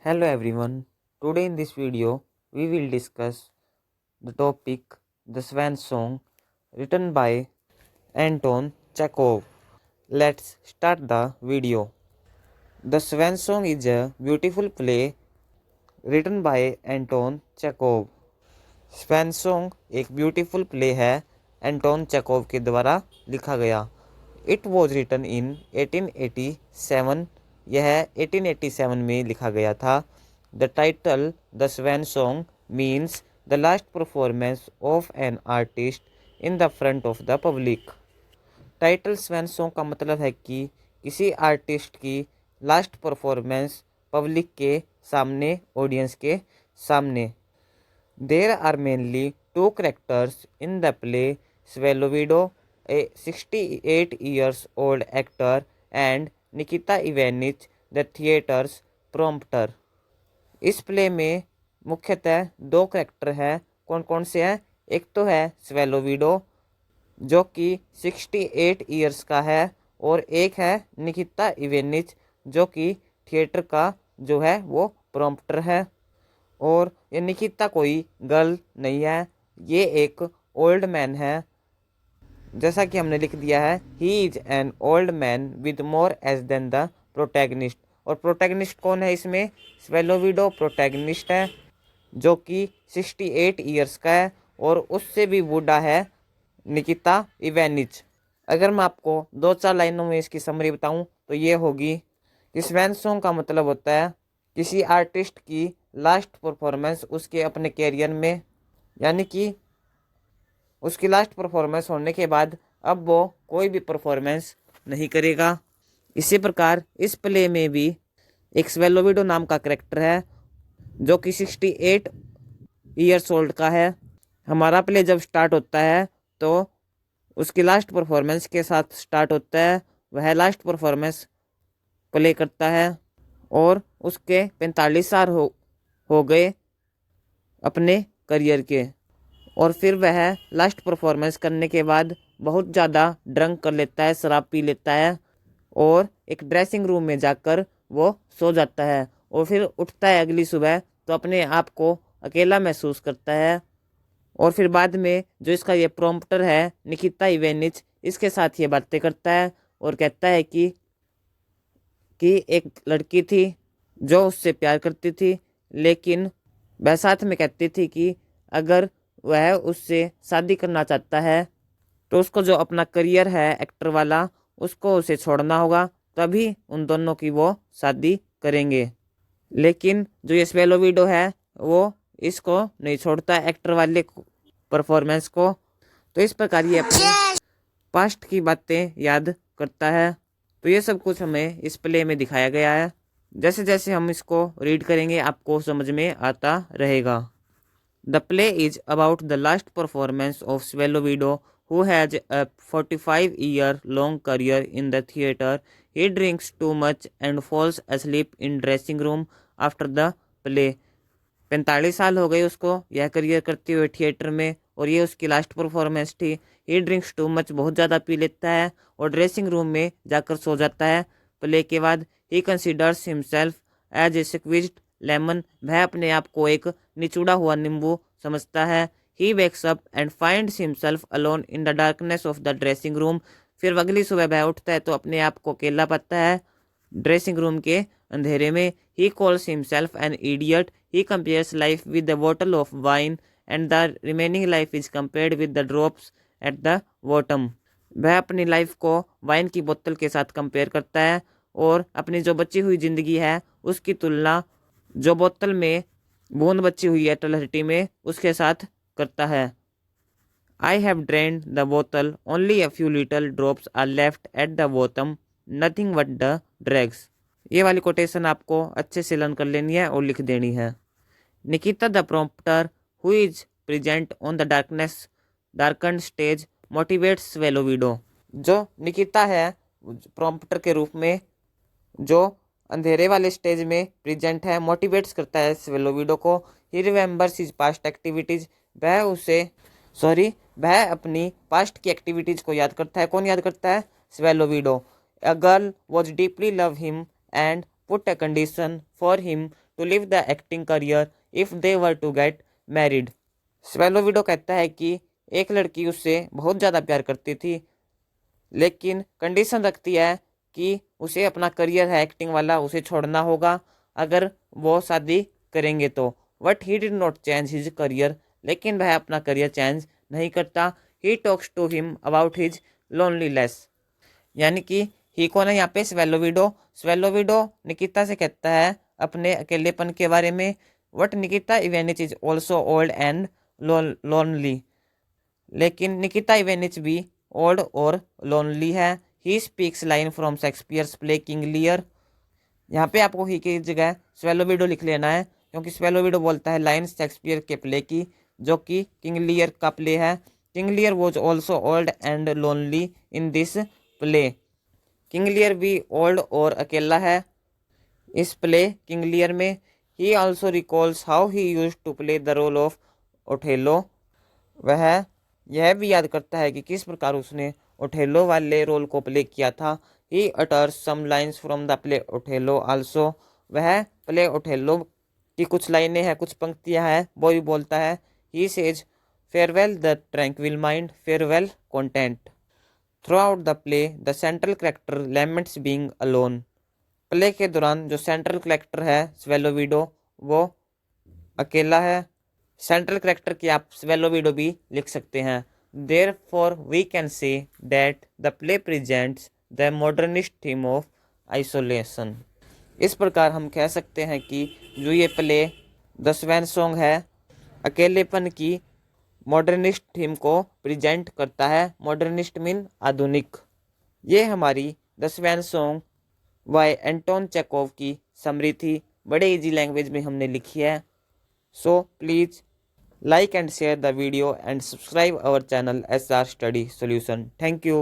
Hello everyone. Today in this video we will discuss the topic The Swan Song written by Anton Chekhov. Let's start the video. The Swan Song is a beautiful play written by Anton Chekhov. Swan Song एक beautiful play है Anton Chekhov के द्वारा लिखा गया. It was written in 1887. यह 1887 में लिखा गया था. The title the swan song means the last performance of an artist in the front of the public. Title swan song का मतलब है कि किसी आर्टिस्ट की लास्ट परफॉर्मेंस पब्लिक के सामने, ऑडियंस के सामने. There are mainly two characters in the play, Swallow Widow, a 68 years old actor, and Nikita Ivanich, the theatre's prompter. इस प्ले में मुख्यतः दो करैक्टर हैं. कौन कौन से हैं? एक तो है स्वेलो विडो जो कि 68 ईयर्स का है, और एक है निकिता इवेनिच जो कि थिएटर का जो है वो प्रॉम्प्टर है. और ये निकिता कोई गर्ल नहीं है, ये एक ओल्ड मैन है. जैसा कि हमने लिख दिया है, he is an old man with more age than the protagonist. और प्रोटैगनिस्ट कौन है इसमें? स्वेलो विडो प्रोटैगनिस्ट है जो कि 68 ईयर्स का है, और उससे भी बूढ़ा है निकिता इवेनिच. अगर मैं आपको 2-4 लाइनों में इसकी समरी बताऊं तो ये होगी कि स्वैन सॉन्ग का मतलब होता है किसी आर्टिस्ट की लास्ट परफॉर्मेंस उसके अपने कैरियर में, यानी कि उसकी लास्ट परफॉर्मेंस होने के बाद अब वो कोई भी परफॉर्मेंस नहीं करेगा. इसी प्रकार इस प्ले में भी एक स्वेलो विडो नाम का करैक्टर है जो कि 68 ईयर्स ओल्ड का है. हमारा प्ले जब स्टार्ट होता है तो उसकी लास्ट परफॉर्मेंस के साथ स्टार्ट होता है. वह लास्ट परफॉर्मेंस प्ले करता है और उसके 45 साल हो गए अपने करियर के. और फिर वह लास्ट परफॉर्मेंस करने के बाद बहुत ज़्यादा ड्रंक कर लेता है, शराब पी लेता है, और एक ड्रेसिंग रूम में जाकर वो सो जाता है. और फिर उठता है अगली सुबह तो अपने आप को अकेला महसूस करता है. और फिर बाद में जो इसका ये प्रॉम्प्टर है निकिता इवेनिच, इसके साथ ये बातें करता है और कहता है कि एक लड़की थी जो उससे प्यार करती थी, लेकिन वह साथ में कहती थी कि अगर वह उससे शादी करना चाहता है तो उसको जो अपना करियर है एक्टर वाला उसको उसे छोड़ना होगा, तभी उन दोनों की वो शादी करेंगे. लेकिन जो ये स्वेलो विडो है वो इसको नहीं छोड़ता, एक्टर वाले परफॉर्मेंस को. तो इस प्रकार ये अपनी पास्ट की बातें याद करता है. तो ये सब कुछ हमें इस प्ले में दिखाया गया है. जैसे जैसे हम इसको रीड करेंगे आपको समझ में आता रहेगा. The play is about the last performance of Svetlovidov who has a 45 year long career in the theatre. He drinks too much and falls asleep in dressing room after the play. 45 साल हो गए उसको यह career करते हुए theatre में, और ये उसकी लास्ट परफॉर्मेंस थी. ही ड्रिंक्स टू मच, बहुत ज़्यादा पी लेता है और ड्रेसिंग रूम में जाकर सो जाता है प्ले के बाद. He considers himself as a squeezed lemon. वह अपने आप को एक निचुड़ा हुआ नींबू समझता है. He wakes up and finds himself alone in the darkness of the dressing room. फिर अगली सुबह वह उठता है तो अपने आप को अकेला पाता है ड्रेसिंग रूम के अंधेरे में. He calls himself an idiot. He compares life with the bottle of wine and the remaining life is compared with the drops eight the bottom. वह अपनी लाइफ को वाइन की बोतल के साथ कंपेयर करता है और अपनी जो बची हुई ज़िंदगी है उसकी तुलना जो बोतल में बूंद बची हुई है तलहटी में उसके साथ करता है. आई हैव ड्रेन्ड द बोतल, only a few little drops are left at the bottom, nothing but the dregs. ये वाली कोटेशन आपको अच्छे से लर्न कर लेनी है और लिख देनी है. Nikita the prompter who is present on the darken stage motivates swallow window. जो निकिता है प्रॉम्प्टर के रूप में जो अंधेरे वाले स्टेज में प्रेजेंट है, मोटिवेट्स करता है स्वेलो विडो को. He remembers his past activities. वह अपनी पास्ट की एक्टिविटीज को याद करता है. कौन याद करता है? Swallow window. A girl was deeply love him and put a condition for him to leave the acting career if they were to get married. Swallow window कहता है कि एक लड़की उससे बहुत ज़्यादा प्यार करती थी, लेकिन कंडीशन रखती है कि उसे अपना करियर है एक्टिंग वाला उसे छोड़ना होगा अगर वो शादी करेंगे तो। But he did not change his career, लेकिन वह अपना करियर चेंज नहीं करता। He talks to him about his loneliness, यानी कि ही कौन है यहाँ पे? Svetlovidov. Svetlovidov Nikita से कहता है अपने अकेलेपन के बारे में। What Nikita Ivanitch is also old and lonely, लेकिन निकिता इवेनिच भी ओल्ड और लोनली है। He speaks line from Shakespeare's play King Lear. यहाँ पे आपको ही की जगह स्वेलो विडो लिख लेना है, क्योंकि स्वेलो विडो बोलता है लाइन शेक्सपियर के प्ले की, जो कि किंग लियर का प्ले है। King Lear was also old and lonely in this play. King लियर भी ओल्ड और अकेला है इस प्ले किंग लियर में। He also recalls how he used to play the role of Othello. वह यह भी याद करता है कि किस प्रकार उसने ओथेलो वाले रोल को प्ले किया था। He utters some lines from the play Othello also. वह प्ले ओथेलो की कुछ लाइनें हैं, कुछ पंक्तियां हैं, वो भी बोलता है। He says farewell the tranquil mind, farewell content. Through out the play the central character laments being alone. Play के दौरान जो सेंट्रल कैरेक्टर है स्वेलो विडो, वो अकेला है। सेंट्रल कैरेक्टर की आप स्वेलो विडो भी लिख सकते हैं। Therefore we can say that the play presents the modernist theme of isolation. इस प्रकार हम कह सकते हैं कि जो ये प्ले द स्वैन सॉन्ग है, अकेलेपन की मॉडर्निस्ट थीम को प्रेजेंट करता है। मॉडर्निस्ट मीन आधुनिक। ये हमारी the swan song by Anton Chekhov की समरी थी। बड़े इजी लैंग्वेज में हमने लिखी है। So please like and share the video and subscribe our channel SR Study Solution. Thank you.